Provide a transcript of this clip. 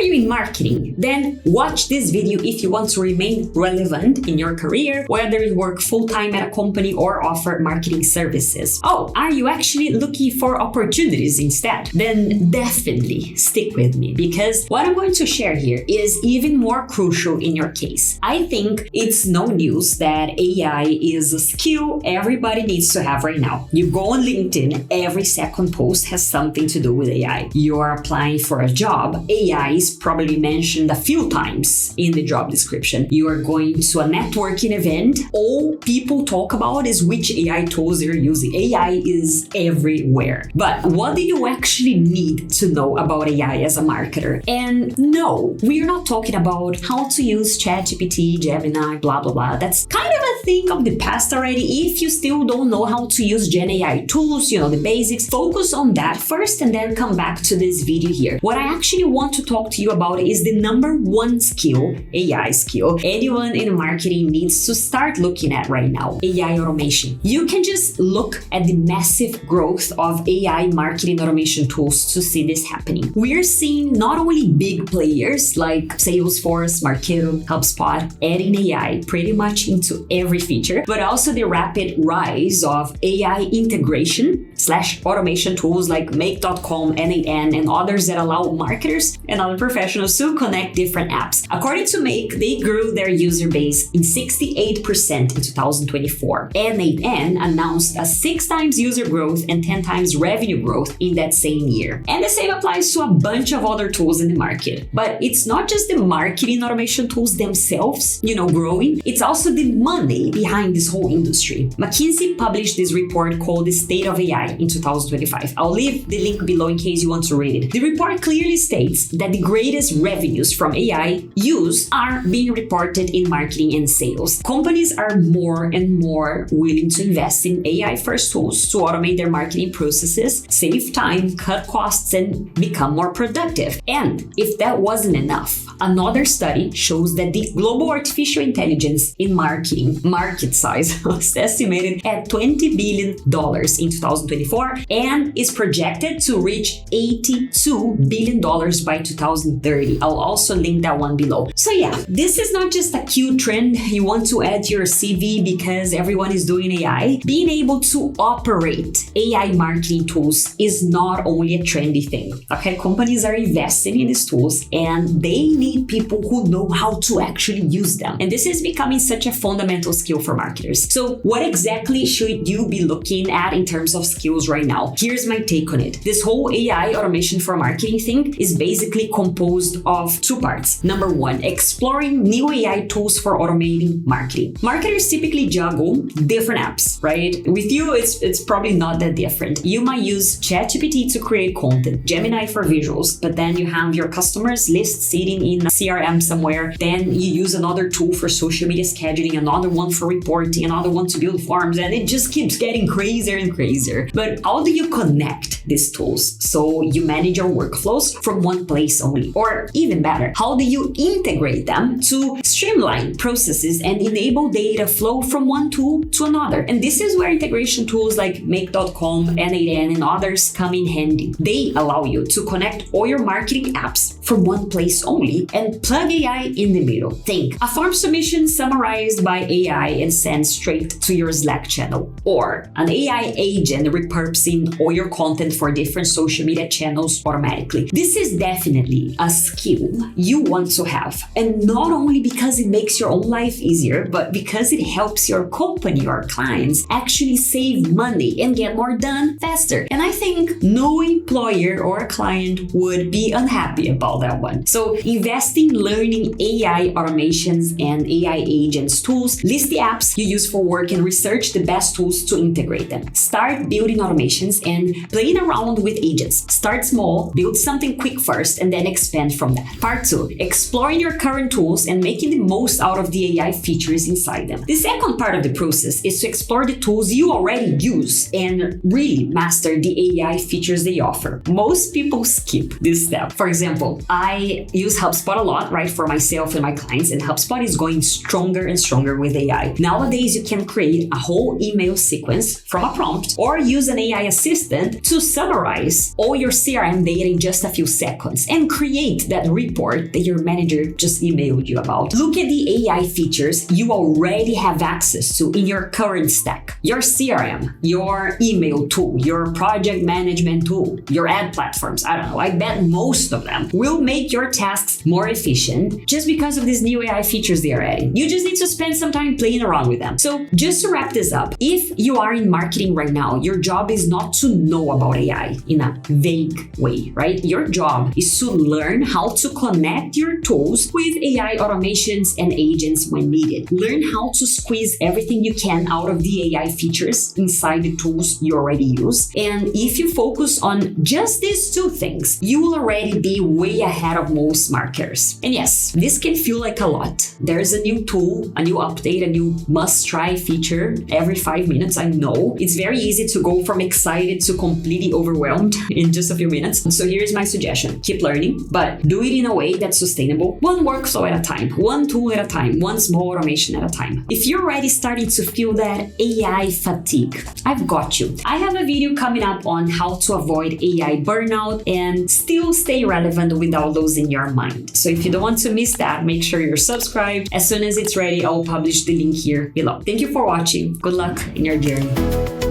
you in marketing? Then watch this video if you want to remain relevant in your career, whether you work full-time at a company or offer marketing services. Oh, are you actually looking for opportunities instead? Then definitely stick with me, because what I'm going to share here is even more crucial in your case. I think it's no news that AI is a skill everybody needs to have right now. You go on LinkedIn, every second post has something to do with AI. You are applying for a job, AI is probably mentioned a few times in the job description. You are going to a networking event, all people talk about is which AI tools they're using. AI is everywhere. But what do you actually need to know about AI as a marketer? And no, we're not talking about how to use ChatGPT, Gemini, blah, blah, blah. That's kind of a thing of the past already. If you still don't know how to use Gen AI tools, the basics, focus on that first and then come back to this video here. What I actually want to talk to you about is the number one skill, AI skill, anyone in marketing needs to start looking at right now, AI automation. You can just look at the massive growth of AI marketing automation tools to see this happening. We're seeing not only big players like Salesforce, Marketo, HubSpot adding AI pretty much into every feature, but also the rapid rise of AI integration/automation tools like Make.com, N8N, and others that allow marketers and other professionals to connect different apps. According to Make, they grew their user base in 68% in 2024. N8N announced a 6 times user growth and 10 times revenue growth in that same year. And the same applies to a bunch of other tools in the market. But it's not just the marketing automation tools themselves, growing. It's also the money behind this whole industry. McKinsey published this report called The State of AI in 2025. I'll leave the link below in case you want to read it. The report clearly states that the greatest revenues from AI use are being reported in marketing and sales. Companies are more and more willing to invest in AI-first tools to automate their marketing processes, save time, cut costs, and become more productive. And if that wasn't enough, another study shows that the global artificial intelligence in marketing market size was estimated at $20 billion in 2024 and is projected to reach $82 billion by 2030. I'll also link that one below. So yeah, this is not just a cute trend you want to add to your CV because everyone is doing AI. Being able to operate AI marketing tools is not only a trendy thing. Okay, companies are investing in these tools and they need people who know how to actually use them. And this is becoming such a fundamental skill for marketers. So what exactly should you be looking at in terms of skills right now? Here's my take on it. This whole AI automation for marketing thing is basically composed of 2 parts. Number 1, exploring new AI tools for automating marketing. Marketers typically juggle different apps, right? With you, it's probably not that different. You might use ChatGPT to create content, Gemini for visuals, but then you have your customers list sitting in a CRM somewhere. Then you use another tool for social media scheduling, another one for reporting, another one to build forms, and it just keeps getting crazier and crazier. But how do you connect these tools so you manage your workflows from one place only? Or even better, how do you integrate them to streamline processes and enable data flow from one tool to another? And this is where integration tools like Make.com, N8N, and others come in handy. They allow you to connect all your marketing apps from one place only and plug AI in the middle. Think a form submission summarized by AI and sent straight to your Slack channel, or an AI agent repurposing all your content for different social media channels automatically. This is definitely a skill you want to have, and not only because it makes your own life easier, but because it helps your company or clients actually save money and get more done faster. And I think no employer or client would be unhappy about that one. So invest in learning AI automations and AI agents tools. List the apps you use for work and research the best tools to integrate them. Start building automations and playing around with agents. Start small, build something quick first, and then expand from that. Part 2, exploring your current tools and making the most out of the AI features inside them. The second part of the process is to explore the tools you already use and really master the AI features they offer. Most people skip this step. For example, I use HubSpot a lot, right, for myself and my clients, and HubSpot is going stronger and stronger with AI. Nowadays, you can create a whole email sequence from a prompt or use use an AI assistant to summarize all your CRM data in just a few seconds and create that report that your manager just emailed you about. Look at the AI features you already have access to in your current stack. Your CRM, your email tool, your project management tool, your ad platforms. I don't know. I bet most of them will make your tasks more efficient just because of these new AI features they are adding. You just need to spend some time playing around with them. So just to wrap this up, if you are in marketing right now, your job is not to know about AI in a vague way, right? Your job is to learn how to connect your tools with AI automations and agents when needed. Learn how to squeeze everything you can out of the AI features inside the tools you already use. And if you focus on just these two things, you will already be way ahead of most marketers. And yes, this can feel like a lot. There's a new tool, a new update, a new must-try feature every 5 minutes. I know it's very easy to go from excited to completely overwhelmed in just a few minutes. So here's my suggestion. Keep learning, but do it in a way that's sustainable. One workflow at a time, one tool at a time, one small automation at a time. If you're already starting to feel that AI fatigue, I've got you. I have a video coming up on how to avoid AI burnout and still stay relevant without losing your mind. So if you don't want to miss that, make sure you're subscribed. As soon as it's ready, I'll publish the link here below. Thank you for watching. Good luck in your journey.